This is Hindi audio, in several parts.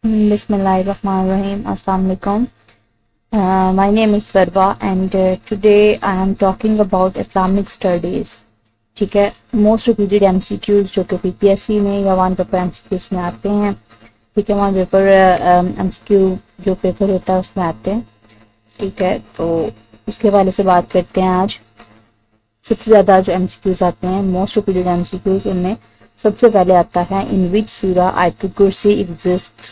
Bismillahirrahmanirrahim. Assalamu alaikum. My name is Farwa and today I am talking about Islamic studies. ठीक है, मोस्ट रिपीटेड MCQs जो कि PPSC में या वन पेपर MCQs में आते हैं. ठीक है, वन पेपर MCQ जो पेपर होता है उसमें आते हैं. ठीक है, तो उसके हवाले से बात करते हैं आज. सबसे ज्यादा जो MCQs आते हैं, मोस्ट रिपीटेड MCQs, उनमें सबसे पहले आता है इन विच सूरा आयतुल कुर्सी एग्जिस्ट.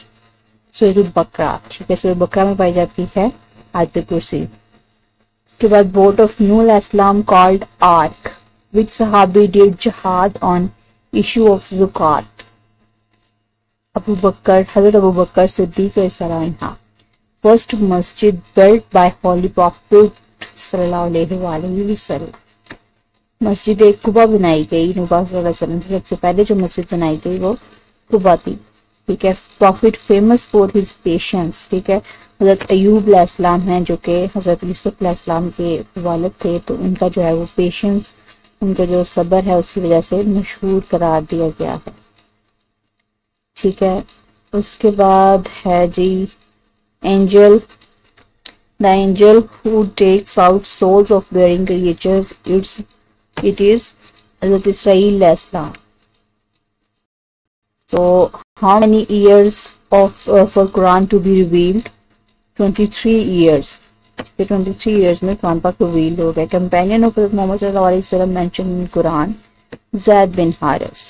सूरह बकरा. ठीक है, सूरह बकरा में पाई जाती है आयतुल कुर्सी. उसके बाद बोट ऑफ नूल इस्लाम कॉल्ड आर्क विच सहाबी डिड जिहाद ऑन इशू ऑफ ज़कात. अबू बकर, हजरत अबू बकर सिद्दीक रज़ियल्लाहु. फर्स्ट मस्जिद बिल्ट बाय होली प्रॉफिट सल्लल्लाहु अलैहि वसल्लम. मस्जिद कुबा बनाई गई नबी सल्लल्लाहु अलैहि वसल्लम से सबसे पहले जो मस्जिद बनाई गई वो कुबा थी. ठीक है, profit famous for his patience. ठीक है, हजरत अयूब अलैहिस्सलाम हैं जो कि हजरत यूसुफ अलैहिस्सलाम के वालिद थे, तो उनका जो है वो पेशेंस, उनका जो सब्र है उसकी वजह से मशहूर करार दिया गया है. ठीक है, उसके बाद है जी angel. The angel who takes out souls of bearing creatures, it is हजरत इसराइल अलैहिस्सलाम. So how many years for Quran to be revealed? 23 years. 23 years में कुरान पाक रिवील हो गया. कंपेनियन ऑफ मोहम्मद सल्लल्लाहु अलैहि वसल्लम मेंशन इन कुरान ज़ैद बिन हारिस.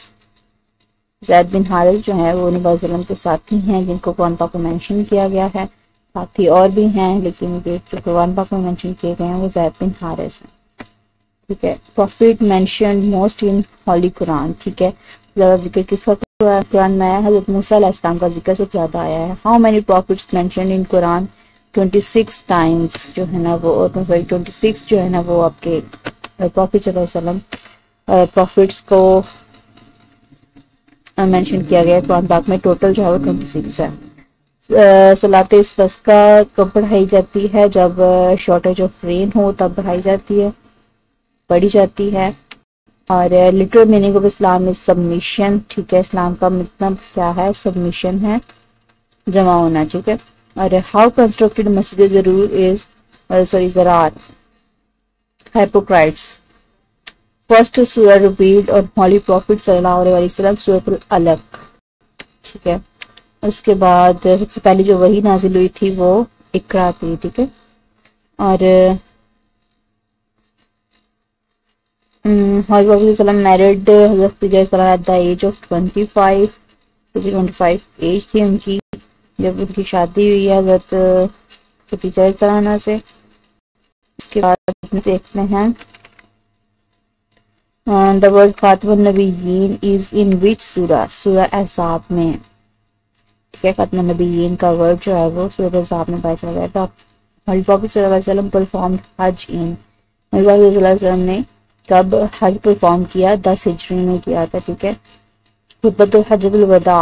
ज़ैद बिन हारिस जो है वो नबी सल्लल्लाहु अलैहि वसल्लम के साथी हैं जिनको कुरान पाक में मेंशन किया गया है. साथी और भी हैं लेकिन जो कुरान पाक में मेंशन किए गए हैं वो ज़ैद बिन हारिस हैं. ठीक है, profit mention most in Holi Quran. ठीक है, ज्यादा जिक्र किसका कुरान में आया? हजरत मूसा अलैहिस्सलाम का जिक्र सबसे ज्यादा आया है. How many profits mention in Quran? 26 times जो है ना वो 26 जो है ना वो आपके प्रॉफिट सल्लल्लाहु प्रॉफिट्स को मेंशन किया गया कुरान पाक में. टोटल जो है वो 26 है. सलात इस्तिस्का कब पढ़ाई जाती है? जब शॉर्टेज ऑफ रेन हो तब पढ़ाई जाती है, पढ़ी जाती है. और literal meaning of Islam is submission. ठीक है, इस्लाम का मतलब क्या है? सबमिशन है, जमा होना. ठीक है, और हाउ कंस्ट्रक्टेड मस्जिद जरूर इज ज़रार हाइपोक्राइट्स. फर्स्ट सूरह रिवील्ड और होली प्रॉफिट सल्लल्लाहु अलैहि वसल्लम सूरह अलक. ठीक है, उसके बाद सबसे पहले जो वही नाजिल हुई थी वो इकरा थी. ठीक है, और married Hazrat at the age of 25. 25 age थी उनकी जब उनकी शादी हुई है हजरत से. उसके बाद देखते हैं द वर्ड खातमुन नबिय्यीन इज इन विच सूरा? सूरह अहज़ाब में. ठीक है, खातमुन नबिय्यीन का वर्ड जो है वो सूरह अहज़ाब में पाया गया था. हज़रत प्रॉफिट सल्लल्लाहु अलैहि वसल्लम परफॉर्म्ड हज इन. नबी सल्लल्लाहु अलैहि वसल्लम ने कब हज परफॉर्म किया? 10 हिजरी में किया था. ठीक है, खुतबतुल हज्जुल वदा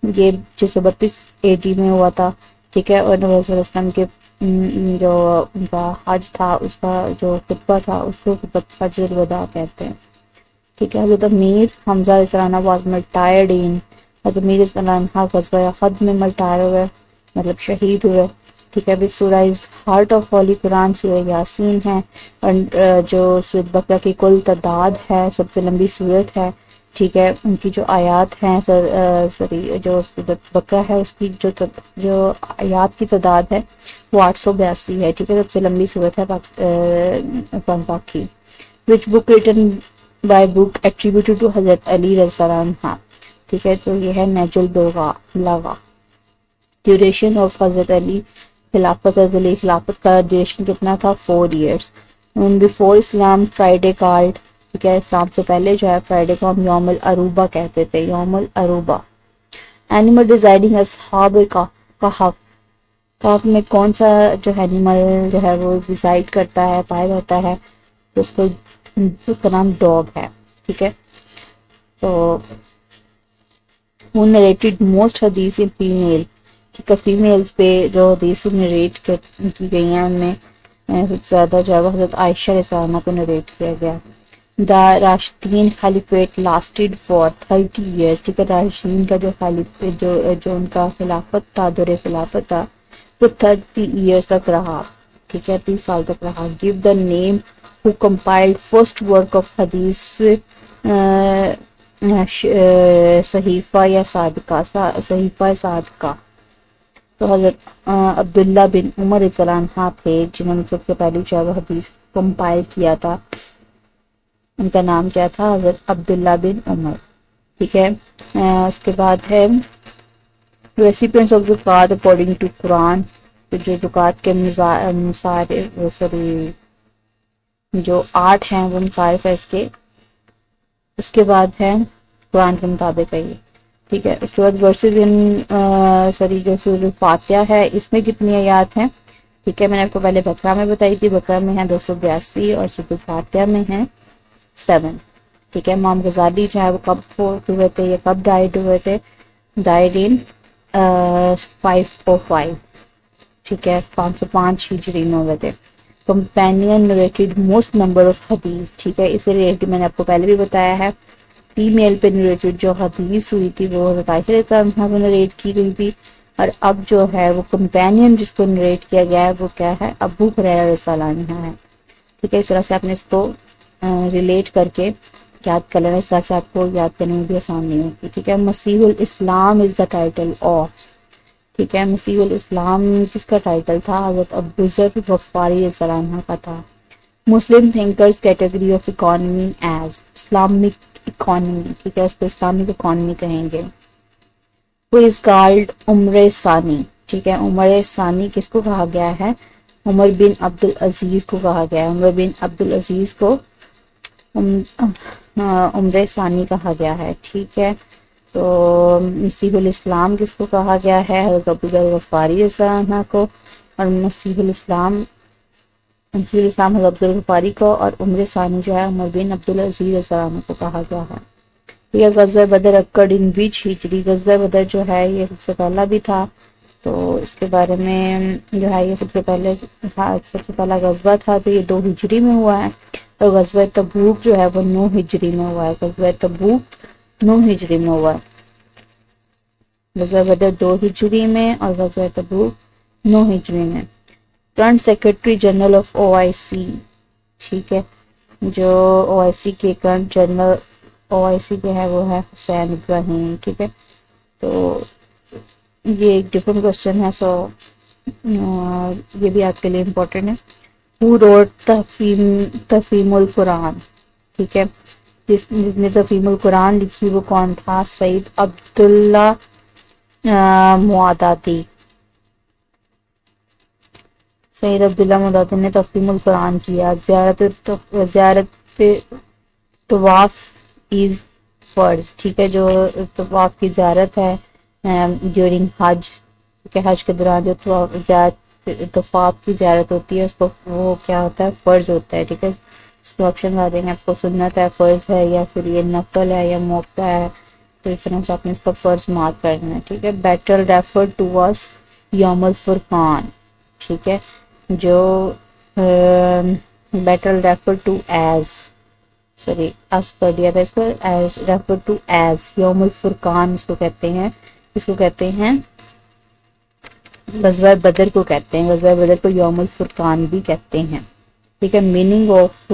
ये 632 AD में हुआ था. ठीक है, और नबी सल्लल्लाहु अलैहि वसल्लम के जो उनका हज था उसका जो खुतबा था उसको खुतबतुल हज्जुल वदा कहते हैं. ठीक है, हज़रत अमीर हमजा रज़ियल्लाहु वाज मर्टायर्ड इन. हज़रत अमीर रज़ियल्लाहु ग़ज़वा खद में मर्टायर हुए, मतलब शहीद हुए. ठीक है, विच सूरा is heart of Holi Quran? सूरह यासीन है. और जो सूरह बकरा की कुल तादाद है, सबसे लंबी सूरत है. ठीक है, उनकी जो आयात हैं सॉरी जो सूरह बकरा है उसकी जो आयात की तादाद है वो 882 है. ठीक है, सबसे लंबी सूरत है कुरान पाक की. Which book written by book attributed to Hazrat Ali रज़ियल्लाहु अन्हु. ठीक है, तो ये है नहजुल बलागा. ड्यूरेशन ऑफ हजरत अली खिलाफत का ड्यूरेशन कितना था? 4 years. बिफोर इस्लाम फ्राइडे कॉल्ड. ठीक है, इस्लाम से पहले जो है फ्राइडे को हम यौमुल अरूबा कहते थे. यौमुल अरूबा. एनिमल डिजाइडिंग अस्हाब कहफ. कहफ में कौन सा जो एनिमल जो है वो डिसाइड करता है, पाया जाता है, तो उसका नाम डॉग है. ठीक है, तो who narrated most हदीस इन फीमेल. ठीक है, फीमेल्स पे जो हदीस नरेट की गई हैं उनमें सबसे ज्यादा जो है हजरत आयशा रज़ियल्लाहु अन्हा को नरेट किया गया. द राशिदीन खलीफेट लास्टेड फॉर 30 ईयर्स, ठीक है। राशिदीन का जो खलीफेट जो उनका खिलाफत था, दौरे खिलाफत था, वो 30 ईयर्स तक रहा, ठीक है, 30 साल तक रहा। Give the name who compiled first work of हदीस सहीफा या सादका, सहीफा सादका। तो हजरत अब्दुल्ला बिन उमर रज़ियल्लाहु थे जिन्होंने सबसे पहले जो है हदीस कंपाइल किया था। उनका नाम क्या था? हजरत अब्दुल्ला बिन उमर, ठीक है। उसके बाद है रेसिपिएंट्स ऑफ ज़कात अकॉर्डिंग टू कुरान, तो जो ज़कात के जो 8 हैं वो मुसारिफ है इसके। उसके बाद है कुरान के मुताबिक है ये, ठीक है। उसके बाद वर्सेस इन जो सूरह फातिहा है इसमें कितनी आयात हैं? ठीक है, मैंने आपको पहले बकरा में बताई थी, बकरा में है 282 और सूरह फातिहा में है 7, ठीक है। इमाम गजाली जो है वो कब फोर्थ हुए थे या कब डाइड हुए थे? डाइड इन 505, ठीक है, 505 हिजरी में हुए थे। Companion narrated most number of हदीस, ठीक है, इसे रिलेटेड मैंने आपको पहले भी बताया है। फीमेल पे नरेटेड जो हदीस हुई थी वो आयशा नरेट की गई थी, और अब जो है वो कंपेनियन जिसको नरेट किया गया है वो क्या है? अबू हुरैरा रज़ियल्लाहु अन्हु है, ठीक है। इस तरह से आपने इसको रिलेट करके याद कर लेना, इस तरह से आपको याद करने में भी आसान नहीं होगी, ठीक है। मसीहुल Islam is the title of, ठीक है, मसीहुल इस्लाम किसका टाइटल था? हज़रत अबू ज़र गफ़ारी रज़ियल्लाहु अन्हु का था। Muslim thinkers category of economy as Islamic economy, ठीक है, इसको इस्लामिक इकोनॉमी कहेंगे। वो इज कॉल्ड उमर सानी, ठीक है। उमर सानी किसको कहा गया है? उमर बिन अब्दुल अजीज को कहा गया है। उमर बिन अब्दुल अजीज को उमर सानी कहा गया है, ठीक है। तो मसीहुल इस्लाम किसको कहा गया है? हज़रत अबू ज़र गफ़ारी रज़ियल्लाहु अन्हु को, और मसीहुल इस्लाम हज़रत अब्दुल गफ़ारी को, और उमर सानी जो है उमर बिन अब्दुल अजीज रज़ियल्लाहु अन्हु को कहा गया है। यह गज़वा बदर अक्कड़ इन विच हिजरी, गज़वा बदर जो है ये सबसे पहला भी था, तो इसके बारे में जो है ये सबसे पहला गज़वा था, तो ये 2 हिजरी में हुआ है। और गज़वा तबूक जो है वो 9 हिजरी में हुआ है। गज़वा तबूक 9 हिजरी में हुआ है। गज़वा बदर 2 हिजरी में और गज़वा तबूक 9 हिजरी में। Current secretary general of OIC, ठीक है, जो OIC के करंट जनरल OIC के है वो है हुसैन इब्राहिम, ठीक है। तो ये एक डिफरेंट क्वेश्चन है, सो ये भी आपके लिए इम्पोर्टेंट है। हु रोट तफहीमुल कुरान, ठीक है, जिसने तफहीमुल कुरान लिखी वो कौन था? सईद अब्दुल्ला मुआदादी। सईद अब्दुल्ला मुआदादी ने तफहीमुल कुरान किया। ज़ियारत तवाफ इज फर्ज, ठीक है, जो तवाफ की ज़ियारत है ड्यूरिंग हज, ठीक है, हज के दौरान जो तवाफ की ज़ियारत होती है उसको वो क्या होता है? फर्ज होता है, ठीक है। इसमें ऑप्शन आ देंगे आपको, सुन्नत है, फर्ज है, या फिर ये नफल है या मौका है, तो इस तरह से आपने इसका फर्ज मार्क करना है, ठीक है। बैटल रेफर टू वाज यौमुल फुरकान, ठीक है, जो battle refer to as as पढ़ दिया था इसको, एज रेफर टू एज यौमुल फुरकान इसको कहते हैं। इसको कहते हैं गज़वा बदर को कहते हैं, गज़वा बदर को यौमुल फुरकान भी कहते हैं, ठीक है। मीनिंग ऑफ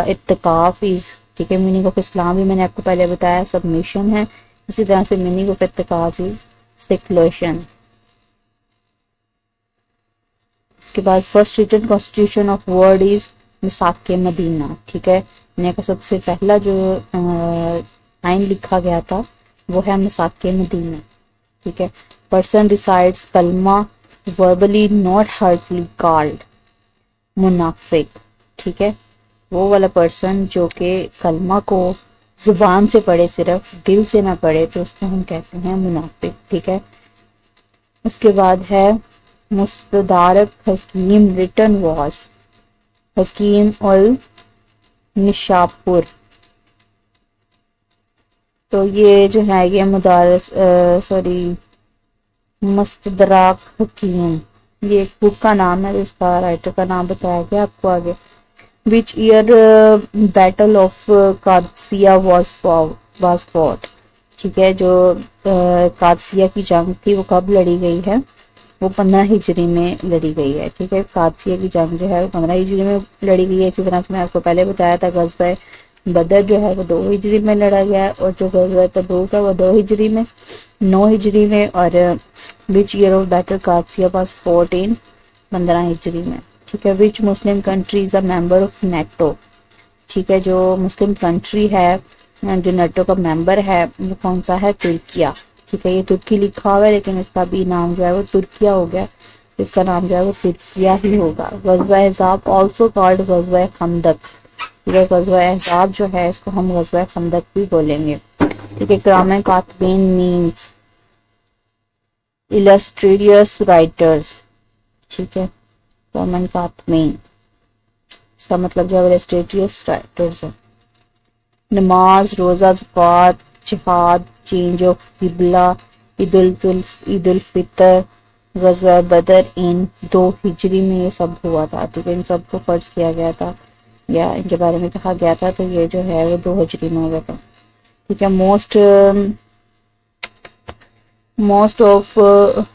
इत्तिकाफ इज, ठीक है, मीनिंग ऑफ इस्लाम भी मैंने आपको पहले बताया, सबमिशन है। इसी तरह से मीनिंग ऑफ इत्तिकाफ इज सेक्युलेशन। इसके बाद first written constitution of world is मिसाक मदीना, ठीक है। दुनिया का सबसे पहला जो आइन लिखा गया था वो है मिसाक मदीना, ठीक है। पर्सन डिसाइड्स कलमा वर्बली नॉट हर्टफुली कॉल्ड मुनाफिक, ठीक है, वो वाला पर्सन जो कि कलमा को जुबान से पढ़े सिर्फ दिल से ना पढ़े तो उसको हम कहते हैं मुनाफिक, ठीक है। उसके बाद है मुस्तदारक हकीम रिटन वॉज हकीम उल निशापुर, तो ये जो है ये मुस्तदराक हकीम, ये एक बुक का नाम है, इसका राइटर का नाम बताया गया आपको आगे। Which year battle of Qadisiyyah was fought. ठीक है, जो कादसिया की जंग थी वो कब लड़ी गई है, वो 15 हिजरी में लड़ी गई है। ठीक है, कादसिया की जंग जो है वो 15 हिजरी में लड़ी गई है। इसी तरह से मैं आपको पहले बताया था गज़वा बदर जो है वो 2 हिजरी में लड़ा गया है, और जो गज़वा तबूक है वो 2 हिजरी में, 9 हिजरी में। और विच ईयर ऑफ बैटल कादसिया वाज फॉट इन 15 हिजरी में। ठीक है, which Muslim country is a member of NATO. ठीक है, जो मुस्लिम कंट्री है जो नेटो का मेंबर है वो कौन सा है, तुर्किया। ठीक है, ये तुर्की लिखा हुआ है लेकिन इसका भी नाम जो है वो तुर्किया हो गया, इसका नाम जो है वो तुर्किया ही होगा। गज़वा अहज़ाब ऑल्सो कॉल्ड गज़वा खंदक। ठीक है, गज़वा अहज़ाब जो है इसको हम गज़वा खंदक भी बोलेंगे। ठीक है, किराम कातिबीन मीन्स इलस्ट्रियस राइटर्स। ठीक है, किराम कातिबीन इसका मतलब जो है इलस्ट्रियस राइटर्स है। नमाज, रोजा, ज़कात, जिहाद, चेंज ऑफ किबला, ईद उल फितर, गज़वा बदर इन 2 हिजरी में ये सब हुआ था। ठीक है, इन सबको फर्ज किया गया था या इनके बारे में कहा गया था, तो ये जो है वो 2 हिजरी में हो गया था। ठीक है, मोस्ट ऑफ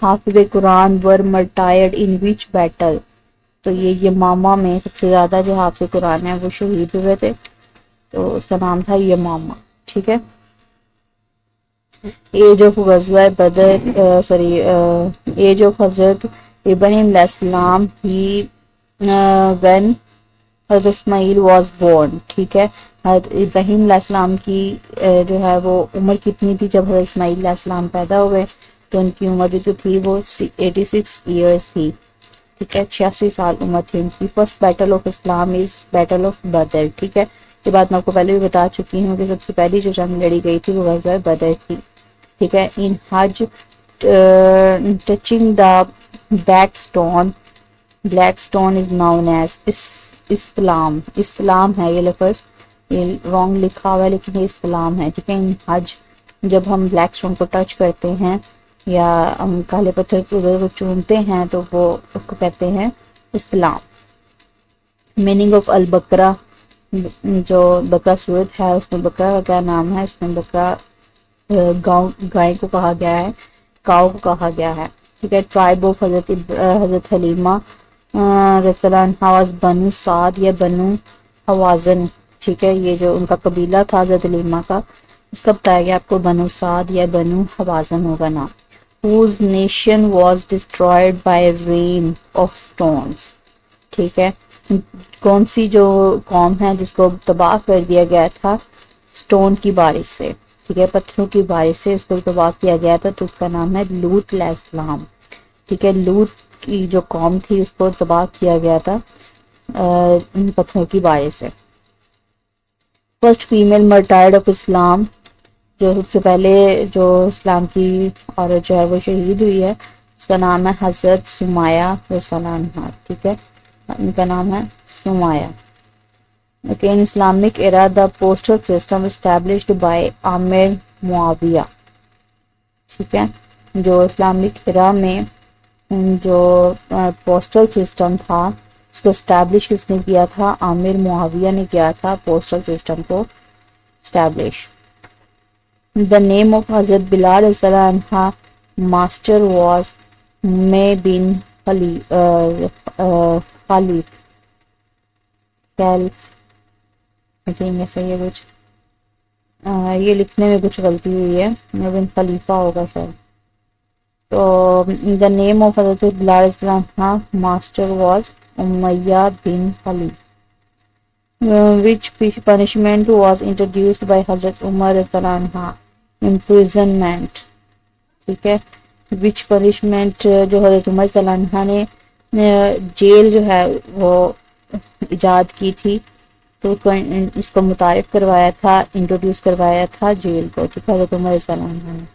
हाफिज Quran were martyred in which battle. तो ये यमामा में सबसे ज्यादा जो हाफिज कुरान है वो शहीद हुए थे, तो उसका नाम था यमामा। ठीक है, एज ऑफ गज़वा बदर एज ऑफ हजरत इब्राहिम अलैहिस्सलाम he when Hazrat Ismail was born. ठीक है, हजरत इब्राहिम अलैहिस्सलाम की जो है वो उम्र कितनी थी जब हजरत इस्माइल अलैहिस्सलाम पैदा हुए, तो उनकी उम्र जो थी वो 86 ईयर्स थी। ठीक है, 86 साल उम्र थी उनकी। First battle of Islam is battle of बदर। ठीक है, ये बात मैं आपको पहले भी बता चुकी हूँ कि सबसे पहली जो जंग लड़ी गई थी वो गज़वा बदर थी। ठीक है, इन हज touching the black stone is known as इस्लाम। इस्लाम है ये लफ्ज, ये रॉन्ग लिखा हुआ है लेकिन ये इस्लाम है। ठीक है, इन हज जब हम ब्लैक स्टोन को टच करते हैं या हम काले पत्थर को चूमते हैं तो वो उसको कहते हैं इस्लाम। मीनिंग ऑफ अल बकरा, जो बकरा सूरत है उसमें बकरा का क्या नाम है, इसमें बकरा गाय को कहा गया है, काऊ को कहा गया है। ठीक है, tribe of Hazrat Halima was बनु साद या बनु हवाजन। ठीक है, ये जो उनका कबीला था हजरत हलीमा का, उसका बताया गया आपको बनु साद या बनु हवाजन होगा नाम। whose nation was destroyed by rain of stones। ठीक है, कौन सी जो कौम है जिसको तबाह कर दिया गया था स्टोन की बारिश से। ठीक है, पत्थरों की बारिश से उसको तबाह किया गया था, तो उसका नाम है लूत अलैहिस्सलाम। ठीक है, लूत की जो कौम थी उसको तबाह किया गया था इन पत्थरों की बारिश से। फर्स्ट फीमेल मर्टायर्ड ऑफ इस्लाम, जो सबसे पहले जो इस्लाम की औरत जो है वो शहीद हुई है, उसका नाम है हजरत सुमाया रज़ियल्लाहु। ठीक है, इनका नाम है सुमाया। Okay, in Islamic era the postal system established by आमिर मुआविया। ठीक है, जो इस्लामिक एरा में जो पोस्टल सिस्टम था उसको एस्टैब्लिश किसने किया था, आमिर मुआविया ने किया था पोस्टल सिस्टम को establish. The name of Hazrat Bilal रज़ियल्लाहु मास्टर वाज मे बिन खालिफ ऐसा ये कुछ ये लिखने में कुछ गलती हुई है, मे बिन खलीफा होगा शायद। तो the name of Hazrat Bilal रज़ियल्लाहु master was Umayya bin Khalaf. which punishment was introduced by हजरत उमर रज़ियल्लाहु imprisonment। ठीक है, which punishment जो हजरत उमर रज़ियल्लाहु ने जेल जो है वो इजाद की थी, तो इसको मुतारिफ करवाया था, इंट्रोड्यूस करवाया था जेल को। ठीक है, हजरत उमर रज़ियल्लाहु ने।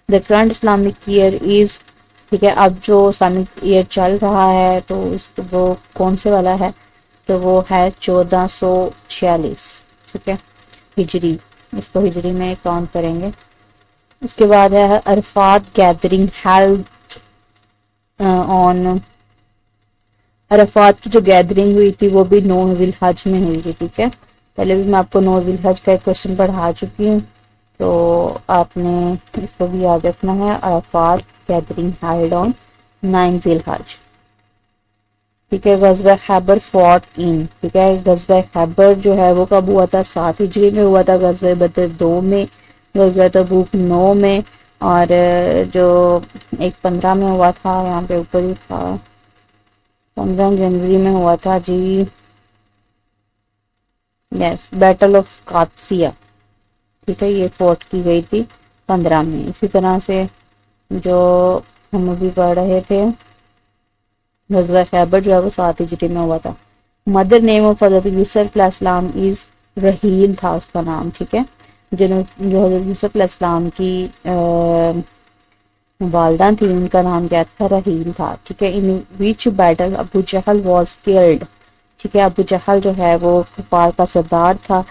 The current Islamic year is, ठीक है, अब जो इस्लामिक ईयर चल रहा है तो वो कौन से वाला है, तो वो है 1446। ठीक है, हिजरी, इसको हिजरी में काउंट करेंगे। उसके बाद है Arfat gathering held on Arfat की जो गैदरिंग हुई थी वो भी 9 जिलहज में हुई थी, ठीक है। पहले भी मैं आपको 9 जिलहज का एक क्वेश्चन पढ़ा चुकी हूँ, तो आपने इसको भी याद रखना है। अरफात गैदरिंग हेल्ड ऑन 9 जिलहज, ठीक है। गज़वा खैबर फॉट इन, ठीक है। गज़वा खैबर जो है वो कब हुआ था? 7 हिजरी में हुआ था। गज़वा बदर 2 में, गज़वा तबूक 9 में, और जो एक 15 में हुआ था, यहाँ पे ऊपर ही था, 15 जनवरी में हुआ था जी, यस, बैटल ऑफ कादसिया, ठीक है। ये फोर्ट की गई थी 15 में। इसी तरह से जो हम अभी पढ़ रहे थे, गज़वा खैबर जो है वो 7 हिजरी में हुआ था। मदर नेम ऑफ हज़रत यूसुफ अलैहिस्सलाम इज रहील था उसका नाम, ठीक है। जो हज़रत यूसुफ अलैहिस्सलाम की वालदा थी, उनका नाम क्या था? रहील था, ठीक है। इन विच बैटल अबू जहल वॉज किल्ड, ठीक है। अबू जहल जो है वो कुफार का सरदार था,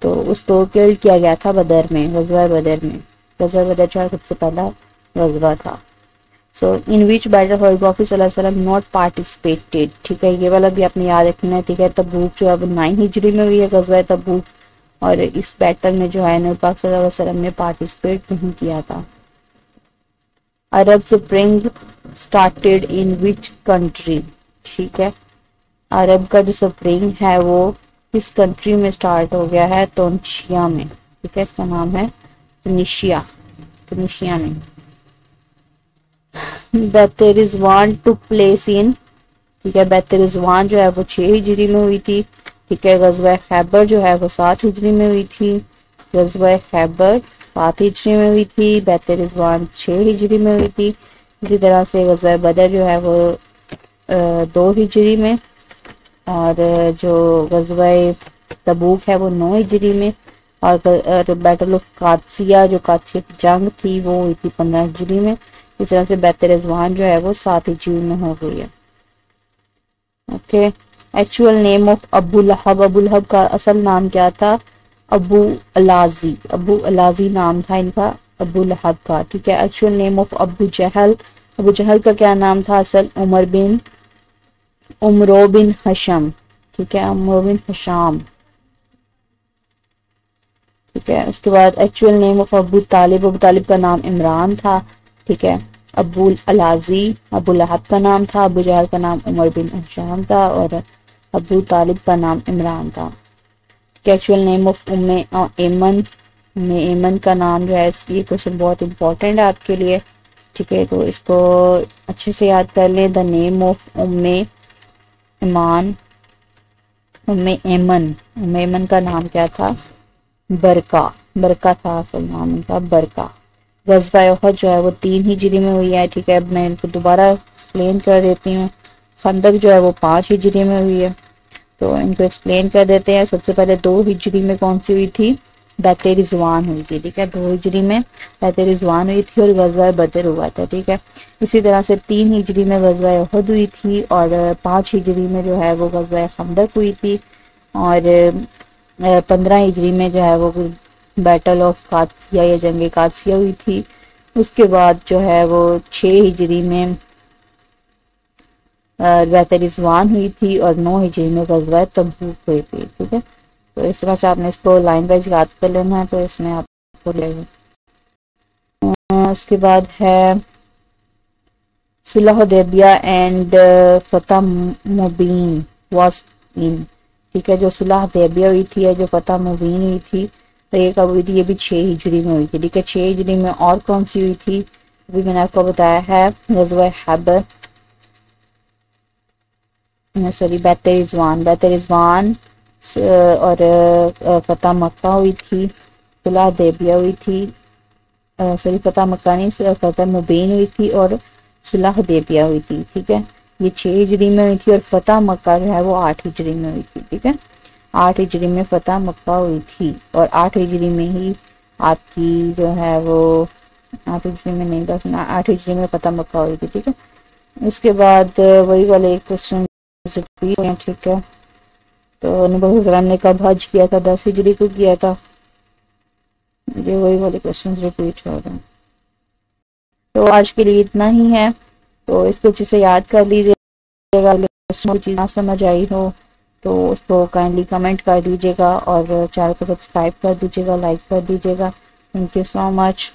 तो उसको किल्ड किया गया था बदर में, गज़वा बदर में। गज़वा बदर जो है सबसे पहला गज़वा था। सो इन विच बैटल हज़रत प्रॉफेट सल्लल्लाहु अलैहि वसल्लम नॉट पार्टिसिपेटेड, ठीक है। ये वाला भी आपने याद रखना है, ठीक है। तबूक जो है वो 9 हिजरी में हुई है, गज़वा तबूक, और इस बैटल में जो है नबी पाक सल्लल्लाहु अलैहि वसल्लम ने पार्टिसिपेट नहीं किया था। Arab spring started in which country, ठीक है। अरब का जो स्प्रिंग है वो किस कंट्री में स्टार्ट हो गया है? तुनिशिया में, ठीक है। इसका नाम है तुनिशिया, तुनिशिया में। बेतरिजवान टू प्लेस इन, ठीक है। बेतरिजवान जो है वो 6 हिजरी में हुई थी, ठीक है। गज़वा खैबर जो है वो 7 हिजरी में हुई थी। गज़वा खैबर 7 हिजरी में हुई थी, बेतरिजवान 6 हिजरी में हुई थी। इसी तरह से गज़वा बदर जो है वो 2 हिजरी में, और जो गज़वा तबूक है वो 9 हिजरी में, और बैटल ऑफ कादसिया, जो कादसिया की जंग थी, वो हुई थी 15 हिजरी में। इस तरह से बेतरिजवान जो है वो 7 हिजरी में हो गई है, ओके। एक्चुअल नेम ऑफ अबू लहब, अबू लहब का असल नाम क्या था? अबू अलाजी, अबू अलाजी नाम था इनका, अबू लहब का, ठीक है। एक्चुअल नेम ऑफ अबू जहल, अबू जहल का क्या नाम था असल? उमरो बिन हशम, ठीक है। उमरो बिन हशाम, ठीक है। उसके बाद एक्चुअल नेम ऑफ अबू तालिब, अबू तालिब का नाम इमरान था, ठीक है। अबू अलाजी अबू लहब का नाम था, अबू जहल का नाम उमर बिन हशाम था, और अबू तालिब का नाम इमरान था। एक्चुअल नेम ऑफ उम्मे एमन, उम्मे एमन का नाम जो है, ये क्वेश्चन बहुत इंपॉर्टेंट है आपके लिए, ठीक है। तो इसको अच्छे से याद कर लें। द नेम ऑफ उम्मे ईमान, उम्मे एमन का नाम क्या था? बरका, बरका था असल नाम इनका, बरका। गज़वा उहद जो है वो 3 हिजरी में हुई है, ठीक है। अब मैं इनको दोबारा एक्सप्लेन कर देती हूँ। खंदक जो है वो 5 हिजरी में हुई है, तो इनको एक्सप्लेन कर देते हैं। सबसे पहले 2 हिजरी में कौन सी हुई थी? बेतरिजवान हुई थी, ठीक है। 2 हिजरी में बेतरिजवान हुई थी और गज़वा बदर हुआ था, ठीक है। इसी तरह से 3 हिजरी में गज़वा उहद हुई थी, और 5 हिजरी में जो है वो गज़वा खंदक हुई थी, और 15 हिजरी में जो है वो बैटल ऑफ कादसिया या जंग कादसिया हुई थी। उसके बाद जो है वो 6 हिजरी में बेतरिजवान हुई थी, और 9 हिजरी में गज़वा तबूक हुई थी, ठीक है। तो इस तरह से आपने इसको लाइन वाइज याद कर लेना है, तो इसमें आपको उसके बाद है सुलह हुदैबिया एंड फतह मुबीन वाज इन, ठीक है। जो सुलह हुदैबिया हुई थी या जो फतह मुबीन हुई थी, तो ये कब हुई थी? ये भी 6 हिजरी में हुई थी, ठीक है। 6 हिजरी में और कौन सी हुई थी? अभी मैंने आपको बताया है गज़वा खैबर, सॉरी बेतरिजवान, बेतरिजवान और फतह मक्का हुई थी, सुलह हुदैबिया हुई थी, सॉरी फतह मक्का नहीं, फतह मुबीन हुई थी और सुलह हुदैबिया हुई थी, ठीक है। ये 6 हिजरी में हुई थी, और फतह मक्का जो है वो 8 हिजरी में हुई थी, ठीक है। 8 हिजरी में फतह मक्का हुई थी, और 8 हिजरी में ही आपकी जो है वो 8 हिजरी में नहीं, बस 8 हिजरी में फतह मक्का हुई थी, ठीक है। उसके बाद वही वाले क्वेश्चन रिपीट हैं, ठीक है। तो नबी सल्लल्लाहु ने कब हज किया था? 10 हिजरी को किया था। ये वही वाले क्वेश्चन रिपीट हो रहे हैं। तो आज के लिए इतना ही है, तो इसको अच्छे से याद कर लीजिएगा। चीज ना समझ आई हो तो उसको काइंडली कमेंट कर दीजिएगा और चैनल को सब्सक्राइब कर दीजिएगा, लाइक कर दीजिएगा। Thank you so much.